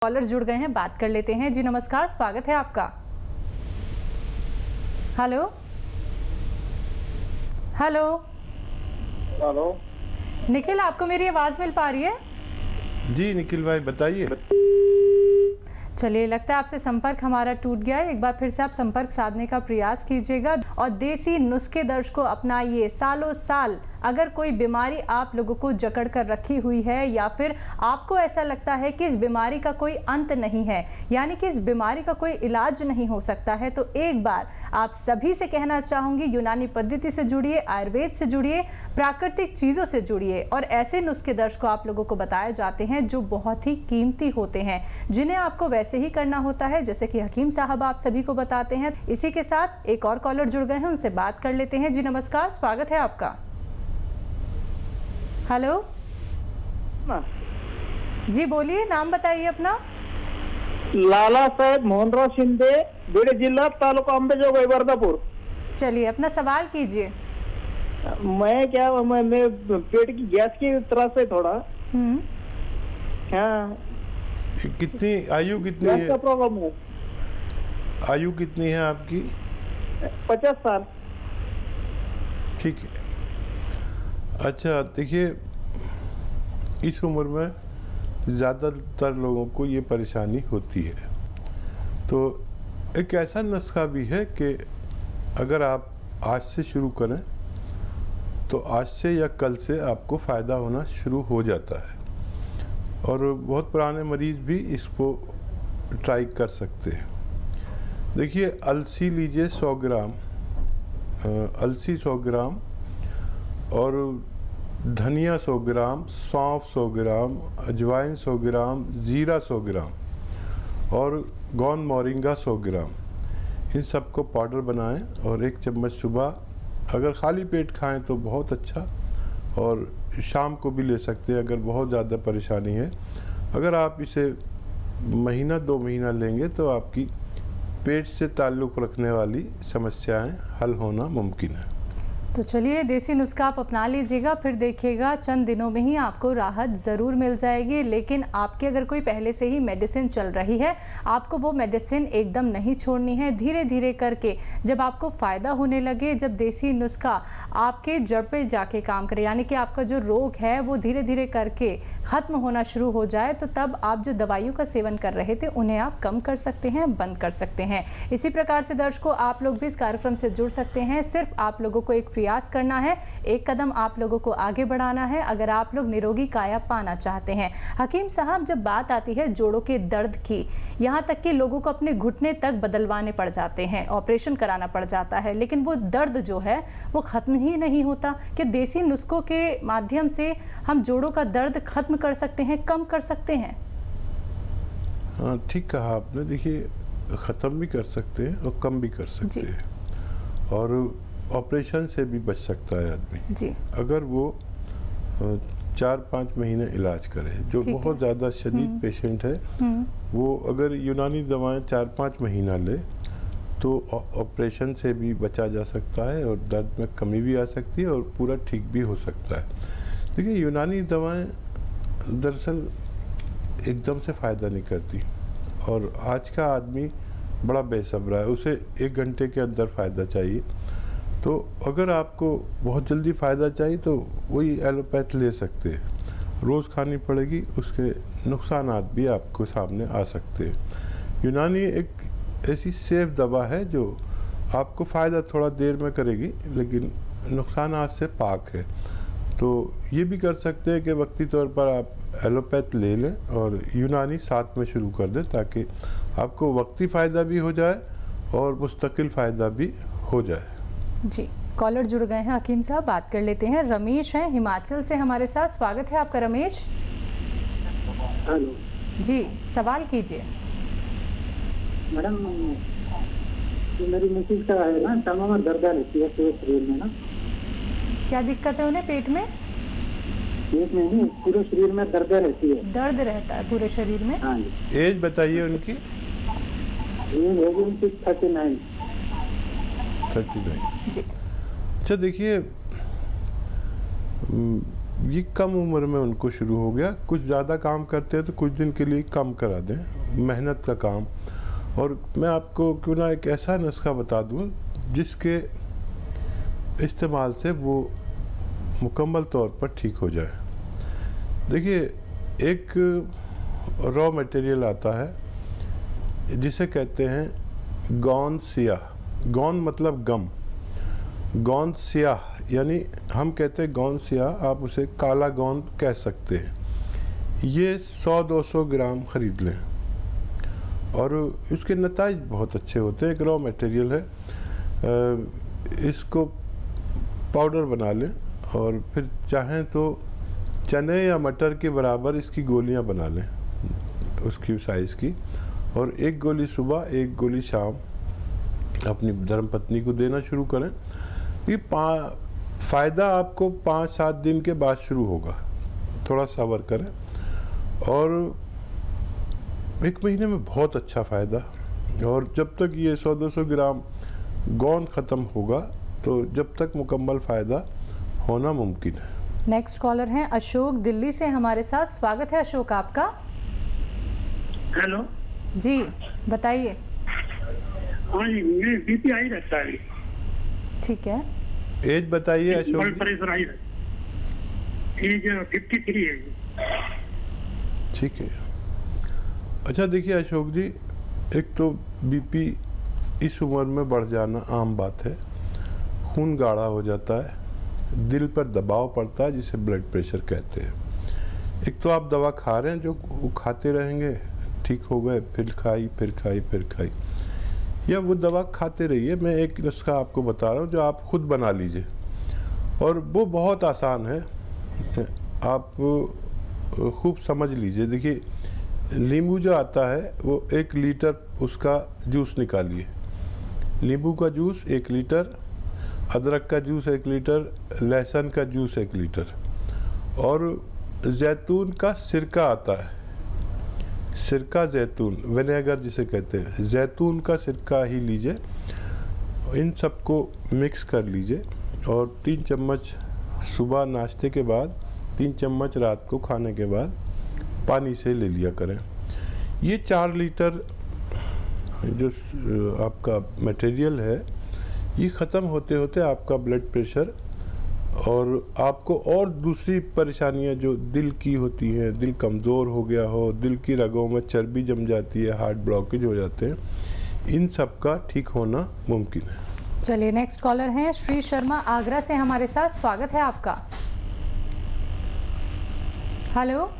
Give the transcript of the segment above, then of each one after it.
Collar जुड़ गए हैं, बात कर लेते हैं। जी नमस्कार, स्वागत है आपका। Hello hello hello. निखिल, आपको मेरी आवाज मिल पा रही है? जी निखिल भाई बताइए। चलिए, लगता है आपसे संपर्क हमारा टूट गया है। एक बार फिर से आप संपर्क साधने का प्रयास कीजिएगा और देसी नुस्खे दर्ज को अपनाइए। सालों साल अगर कोई बीमारी आप लोगों को जकड़ कर रखी हुई है या फिर आपको ऐसा लगता है कि इस बीमारी का कोई अंत नहीं है, यानी कि इस बीमारी का कोई इलाज नहीं हो सकता है, तो एक बार आप सभी से कहना चाहूँगी, यूनानी पद्धति से जुड़िए, आयुर्वेद से जुड़िए, प्राकृतिक चीज़ों से जुड़िए और ऐसे नुस्खे दर्ज को आप लोगों को बताए जाते हैं जो बहुत ही कीमती होते हैं, जिन्हें आपको वैसे ही करना होता है जैसे कि हकीम साहब आप सभी को बताते हैं। इसी के साथ एक और कॉलर जुड़ गए हैं, उनसे बात कर लेते हैं। जी नमस्कार, स्वागत है आपका। हेलो जी, बोलिए, नाम बताइए अपना। लाला साहेब मोहनराव शिंदे, बीड जिला, तालुका अंबेजोगाई, वर्धापुर। चलिए, अपना सवाल कीजिए। मैं पेट की गैस की त्रास है थोड़ा। हाँ। कितनी आयु कितनी गैस है? का प्रॉब्लम है। आयु कितनी है आपकी? 50 साल। ठीक है। अच्छा देखिए, इस उम्र में ज़्यादातर लोगों को ये परेशानी होती है। तो एक ऐसा नुस्खा भी है कि अगर आप आज से शुरू करें तो आज से या कल से आपको फ़ायदा होना शुरू हो जाता है और बहुत पुराने मरीज़ भी इसको ट्राई कर सकते हैं। देखिए, अलसी लीजिए 100 ग्राम, अलसी 100 ग्राम और धनिया 100 ग्राम, सौंफ 100 ग्राम, अजवाइन 100 ग्राम, ज़ीरा 100 ग्राम और गोंद मोरिंगा 100 ग्राम, इन सब को पाउडर बनाएं और 1 चम्मच सुबह अगर खाली पेट खाएं तो बहुत अच्छा, और शाम को भी ले सकते हैं अगर बहुत ज़्यादा परेशानी है। अगर आप इसे महीना 2 महीना लेंगे तो आपकी पेट से ताल्लुक़ रखने वाली समस्याएं हल होना मुमकिन है। तो चलिए, देसी नुस्खा आप अपना लीजिएगा, फिर देखिएगा चंद दिनों में ही आपको राहत ज़रूर मिल जाएगी। लेकिन आपके अगर कोई पहले से ही मेडिसिन चल रही है, आपको वो मेडिसिन एकदम नहीं छोड़नी है। धीरे धीरे करके जब आपको फ़ायदा होने लगे, जब देसी नुस्खा आपके जड़ पे जाके काम करे, यानी कि आपका जो रोग है वो धीरे धीरे करके ख़त्म होना शुरू हो जाए, तो तब आप जो दवाइयों का सेवन कर रहे थे उन्हें आप कम कर सकते हैं, बंद कर सकते हैं। इसी प्रकार से दर्शकों, आप लोग भी इस कार्यक्रम से जुड़ सकते हैं। सिर्फ आप लोगों को एक प्रयास करना है, एक कदम आप लोगों को आगे बढ़ाना है अगर आप लोग निरोगी काया पाना चाहते हैं। हकीम साहब, जब बात आती है जोड़ों के दर्द की, यहाँ तक कि लोगों को अपने घुटने तक बदलवाने पड़ जाते हैं, ऑपरेशन कराना पड़ जाता है, लेकिन वो दर्द जो है वो खत्म ही नहीं होता। कि देसी नुस्खों के माध्यम से हम जोड़ों का दर्द खत्म कर सकते हैं, कम कर सकते हैं? हाँ, ठीक कहा आपने। देखिए, ख़त्म भी कर सकते हैं और कम भी कर सकते हैं, और ऑपरेशन से भी बच सकता है आदमी जी। अगर वो 4-5 महीने इलाज करे। जो बहुत ज़्यादा शदीद पेशेंट है वो अगर यूनानी दवाएं 4-5 महीना ले तो ऑपरेशन से भी बचा जा सकता है और दर्द में कमी भी आ सकती है और पूरा ठीक भी हो सकता है। देखिए, यूनानी दवाएं दरअसल एकदम से फ़ायदा नहीं करती और आज का आदमी बड़ा बेसब्रा है, उसे 1 घंटे के अंदर फ़ायदा चाहिए। तो अगर आपको बहुत जल्दी फ़ायदा चाहिए तो वही एलोपैथ ले सकते हैं, रोज़ खानी पड़ेगी, उसके नुकसानात भी आपको सामने आ सकते हैं। यूनानी एक ऐसी सेफ दवा है जो आपको फ़ायदा थोड़ा देर में करेगी लेकिन नुकसानात से पाक है। तो ये भी कर सकते हैं कि वक्ती तौर पर आप एलोपैथ ले लें और यूनानी साथ में शुरू कर दें ताकि आपको वक्ती फ़ायदा भी हो जाए और मुस्तकिल फ़ायदा भी हो जाए। जी, कॉलर जुड़ गए हैं हकीम साहब, बात कर लेते हैं। रमेश हैं हिमाचल से हमारे साथ, स्वागत है आपका रमेश। हेलो जी, सवाल कीजिए। मैडम, मेरी मिसेज का है ना, तमाम दर्द रहती है पूरे शरीर में ना। क्या दिक्कत है उन्हें? पेट में? पेट में नहीं, पूरे शरीर में दर्द रहती है। दर्द रहता है पूरे शरीर में? हाँ जी। एज बताइए उनकी। एज होगी उनकी 39। 39 जी। अच्छा देखिए, ये कम उम्र में उनको शुरू हो गया। कुछ ज़्यादा काम करते हैं तो कुछ दिन के लिए कम करा दें, मेहनत का काम। और मैं आपको क्यों ना एक ऐसा नुस्खा बता दूं जिसके इस्तेमाल से वो मुकम्मल तौर पर ठीक हो जाए। देखिए, एक रॉ मटेरियल आता है जिसे कहते हैं गौन सियाह। गौन मतलब गम, गौन सियाह यानी हम कहते हैं गौन सियाह, आप उसे काला गौन कह सकते हैं। ये 100-200 ग्राम ख़रीद लें और इसके नताइज बहुत अच्छे होते हैं। एक रॉ मटेरियल है, इसको पाउडर बना लें और फिर चाहें तो चने या मटर के बराबर इसकी गोलियां बना लें, उसकी साइज़ की, और एक गोली सुबह एक गोली शाम अपनी धर्मपत्नी को देना शुरू करें। ये फ़ायदा आपको 5-7 दिन के बाद शुरू होगा, थोड़ा सब्र करें, और 1 महीने में बहुत अच्छा फ़ायदा। और जब तक ये 100-200 ग्राम गौन ख़त्म होगा तो जब तक मुकम्मल फ़ायदा होना मुमकिन है। नेक्स्ट कॉलर हैं अशोक दिल्ली से हमारे साथ। स्वागत है अशोक आपका। हेलो जी बताइए। हाँ जी, मुझे बीपी आई रहता है। ठीक है, एज बताइए अशोक ब्लड जी। प्रेशर आई रहता है। एज 53 है जी। ठीक है। अच्छा देखिए अशोक जी, एक तो बीपी इस उम्र में बढ़ जाना आम बात है। खून गाढ़ा हो जाता है, दिल पर दबाव पड़ता है जिसे ब्लड प्रेशर कहते हैं। एक तो आप दवा खा रहे हैं, जो वो खाते रहेंगे, ठीक हो गए, फिर खाई फिर खाई फिर खाई, या वो दवा खाते रहिए। मैं एक नुस्खा आपको बता रहा हूँ जो आप खुद बना लीजिए, और वो बहुत आसान है, आप खूब समझ लीजिए। देखिए, नींबू जो आता है वो 1 लीटर उसका जूस निकालिए। नींबू का जूस 1 लीटर, अदरक का जूस 1 लीटर, लहसुन का जूस 1 लीटर, और जैतून का सिरका आता है, सिरका जैतून, विनेगर जिसे कहते हैं, जैतून का सिरका ही लीजिए। इन सबको मिक्स कर लीजिए और 3 चम्मच सुबह नाश्ते के बाद, 3 चम्मच रात को खाने के बाद पानी से ले लिया करें। ये 4 लीटर जो आपका मटेरियल है, ये ख़त्म होते होते आपका ब्लड प्रेशर और आपको और दूसरी परेशानियां जो दिल की होती हैं, दिल कमज़ोर हो गया हो, दिल की रगों में चर्बी जम जाती है, हार्ट ब्लॉकेज हो जाते हैं, इन सब का ठीक होना मुमकिन है। चलिए नेक्स्ट कॉलर हैं श्री शर्मा आगरा से हमारे साथ। स्वागत है आपका। हेलो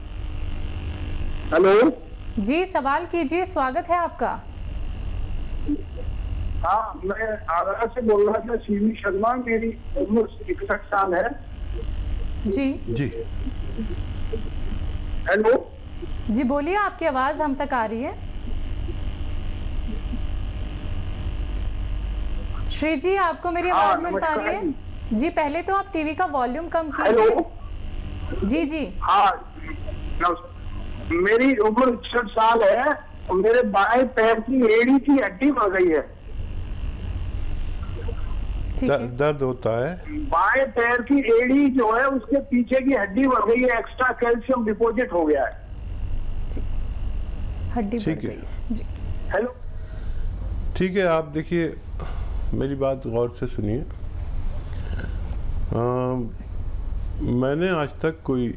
हेलो जी, सवाल कीजिए, स्वागत है आपका। हाँ, मैं आगरा से बोल रहा था, श्री शर्मा। मेरी उम्र 61 साल है। जी जी हेलो जी बोलिए, आपकी आवाज़ हम तक आ रही है। श्री जी, आपको मेरी हाँ, आवाज़ मिल पा रही है? जी, पहले तो आप टीवी का वॉल्यूम कम कीजिए। हेलो जी जी हाँ, मेरी उम्र 61 साल है और मेरे बाएं पैर की एड़ी की हड्डी बढ़ गई है। ठीक है। दर्द होता है? बाएं पैर की एड़ी जो है उसके पीछे की हड्डी बढ़ गई है, एक्स्ट्रा कैल्शियम डिपॉजिट हो गया है। हड्डी बढ़ ठीक है। गई। जी हेलो ठीक है, आप देखिए, मेरी बात गौर से सुनिए। मैंने आज तक कोई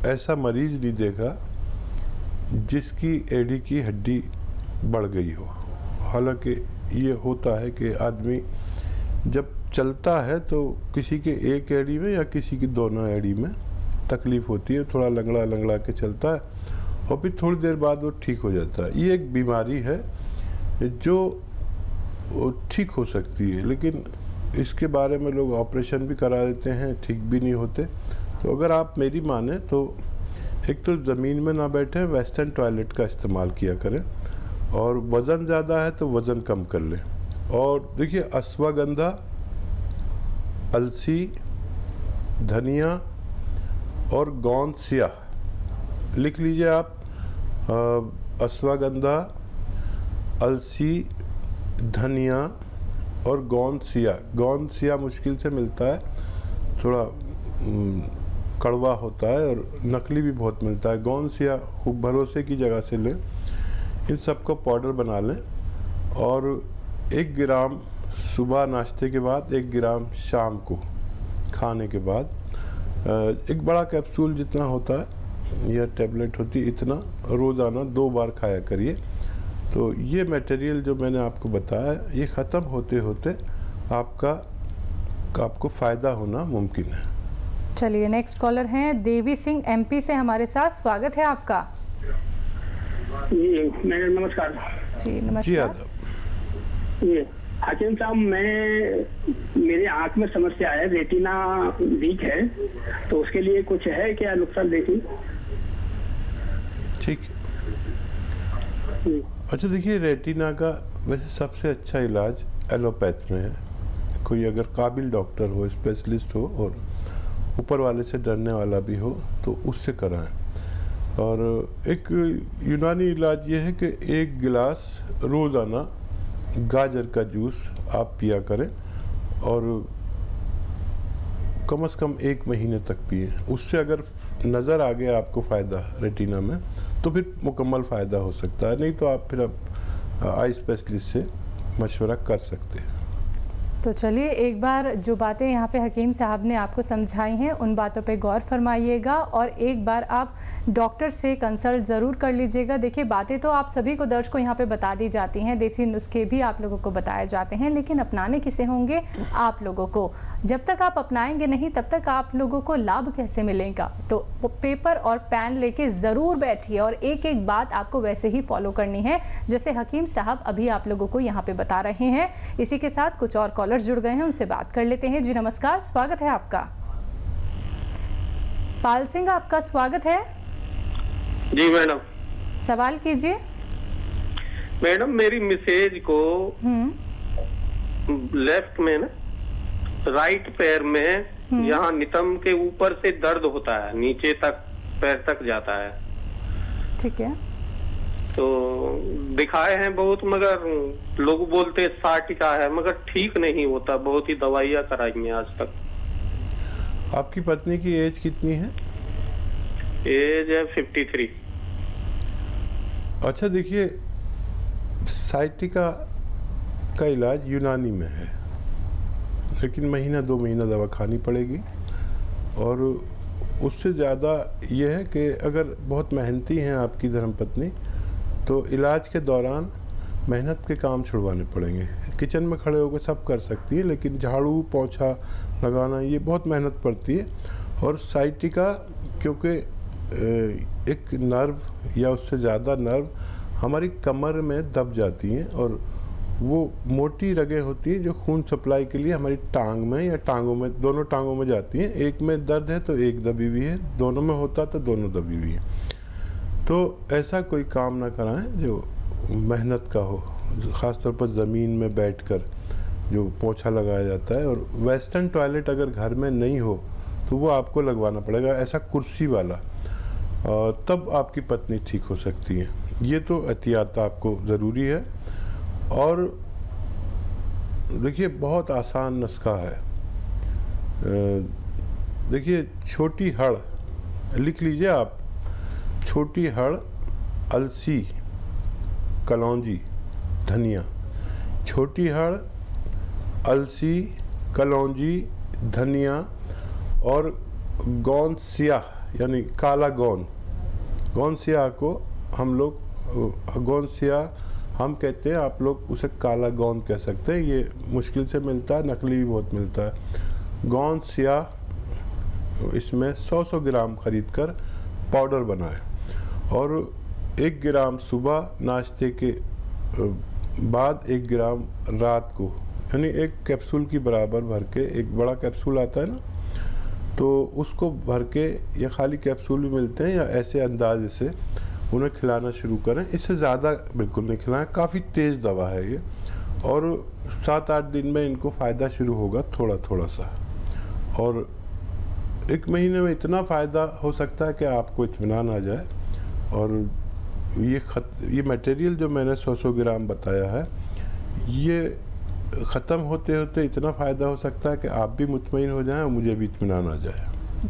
ऐसा मरीज नहीं देखा जिसकी एड़ी की हड्डी बढ़ गई हो। हालांकि ये होता है कि आदमी जब चलता है तो किसी के एक एड़ी में या किसी की दोनों एड़ी में तकलीफ़ होती है, थोड़ा लंगड़ा लंगड़ा के चलता है और फिर थोड़ी देर बाद वो ठीक हो जाता है। ये एक बीमारी है जो ठीक हो सकती है, लेकिन इसके बारे में लोग ऑपरेशन भी करा देते हैं, ठीक भी नहीं होते। तो अगर आप मेरी माने तो एक तो ज़मीन में ना बैठें, वेस्टर्न टॉयलेट का इस्तेमाल किया करें, और वज़न ज़्यादा है तो वज़न कम कर लें। और देखिए, अश्वगंधा, अलसी, धनिया और गोंद सियाह लिख लीजिए आप। अश्वगंधा, अलसी, धनिया और गोंद सियाह। गोंद सियाह मुश्किल से मिलता है, थोड़ा कड़वा होता है और नकली भी बहुत मिलता है। गौंस या भरोसे की जगह से लें, इन सब को पाउडर बना लें और 1 ग्राम सुबह नाश्ते के बाद, 1 ग्राम शाम को खाने के बाद, एक बड़ा कैप्सूल जितना होता है या टैबलेट होती है इतना रोज़ाना 2 बार खाया करिए। तो ये मटेरियल जो मैंने आपको बताया ये ख़त्म होते होते आपको फ़ायदा होना मुमकिन है। चलिए नेक्स्ट कॉलर हैं देवी सिंह MP से हमारे साथ, स्वागत है आपका। जी मैडम नमस्कार। जी जी नमस्कार। आदाब। ये हाकिम साहब, मेरे आंख में समस्या है, रेटिना वीक है, तो उसके लिए कुछ है क्या नुस्खा देखिए? ठीक है। अच्छा देखिए, रेटिना का वैसे सबसे अच्छा इलाज एलोपैथ में है। कोई अगर काबिल डॉक्टर हो, स्पेशलिस्ट हो और ऊपर वाले से डरने वाला भी हो तो उससे कराएं। और एक यूनानी इलाज ये है कि 1 गिलास रोज़ाना गाजर का जूस आप पिया करें और कम से कम 1 महीने तक पिए। उससे अगर नज़र आ गया आपको फ़ायदा रेटिना में तो फिर मुकम्मल फ़ायदा हो सकता है, नहीं तो आप फिर आई स्पेशलिस्ट से मशवरा कर सकते हैं। तो चलिए एक बार जो बातें यहाँ पे हकीम साहब ने आपको समझाई हैं उन बातों पे गौर फरमाइएगा और एक बार आप डॉक्टर से कंसल्ट ज़रूर कर लीजिएगा। देखिए बातें तो आप सभी को दर्शकों यहाँ पे बता दी जाती हैं, देसी नुस्खे भी आप लोगों को बताए जाते हैं, लेकिन अपनाने किसे होंगे? आप लोगों को। जब तक आप अपनाएंगे नहीं तब तक आप लोगों को लाभ कैसे मिलेगा? तो पेपर और पेन लेके ज़रूर बैठिए और एक एक बात आपको वैसे ही फॉलो करनी है जैसे हकीम साहब अभी आप लोगों को यहाँ पे बता रहे हैं। इसी के साथ कुछ और कॉलर जुड़ गए हैं, उनसे बात कर लेते हैं। जी नमस्कार, स्वागत है आपका। पाल सिंह आपका स्वागत है। जी मैडम। सवाल कीजिए। मैडम मेरी मिसेज को लेफ्ट में ना, राइट पैर में यहाँ नितंब के ऊपर से दर्द होता है, नीचे तक पैर तक जाता है। ठीक है। तो दिखाए हैं बहुत, मगर लोग बोलते साटिका है, मगर ठीक नहीं होता। बहुत ही दवाइयाँ कराई हैं आज तक। आपकी पत्नी की एज कितनी है? एज है 53। अच्छा देखिए, साइटिका का इलाज यूनानी में है, लेकिन महीना 2 महीना दवा खानी पड़ेगी। और उससे ज़्यादा यह है कि अगर बहुत मेहनती हैं आपकी धर्मपत्नी तो इलाज के दौरान मेहनत के काम छुड़वाने पड़ेंगे। किचन में खड़े होकर सब कर सकती है, लेकिन झाड़ू पोंछा लगाना ये बहुत मेहनत पड़ती है। और साइटिका क्योंकि एक नर्व या उससे ज़्यादा नर्व हमारी कमर में दब जाती हैं और वो मोटी रगें होती हैं जो खून सप्लाई के लिए हमारी टांग में या टांगों में, दोनों टांगों में जाती हैं। एक में दर्द है तो एक दबी हुई है, दोनों में होता तो दोनों दबी हुई है। तो ऐसा कोई काम ना कराएं जो मेहनत का हो, ख़ासतौर पर ज़मीन में बैठकर जो पोंछा लगाया जाता है। और वेस्टर्न टॉयलेट अगर घर में नहीं हो तो वो आपको लगवाना पड़ेगा, ऐसा कुर्सी वाला, तब आपकी पत्नी ठीक हो सकती है। ये तो एहतियात आपको ज़रूरी है। और देखिए बहुत आसान नुस्खा है। देखिए छोटी हड़ लिख लीजिए आप, छोटी हड़, अलसी, कलौंजी, धनिया। छोटी हड़, अलसी, कलौंजी, धनिया और गोंद स्याह यानी काला गोंद। गोंद स्याह को हम लोग गोंद स्याह हम कहते हैं, आप लोग उसे काला गोंद कह सकते हैं। ये मुश्किल से मिलता है, नकली भी बहुत मिलता है। गोंद स्याह इसमें 100 ग्राम खरीद कर पाउडर बनाएं और 1 ग्राम सुबह नाश्ते के बाद, 1 ग्राम रात को, यानी 1 कैप्सूल की बराबर भर के, एक बड़ा कैप्सूल आता है ना, तो उसको भर के, या खाली कैप्सूल भी मिलते हैं, या ऐसे अंदाजे से उन्हें खिलाना शुरू करें। इससे ज़्यादा बिल्कुल नहीं खिलाएं, काफ़ी तेज़ दवा है ये। और 7-8 दिन में इनको फ़ायदा शुरू होगा थोड़ा थोड़ा सा, और 1 महीने में इतना फ़ायदा हो सकता है कि आपको इत्मीनान आ जाए। और ये मटेरियल जो मैंने 100 ग्राम बताया है, ये ख़त्म होते होते इतना फ़ायदा हो सकता है कि आप भी मुतमईन हो जाएं और मुझे भी इत्मीनान आ जाए।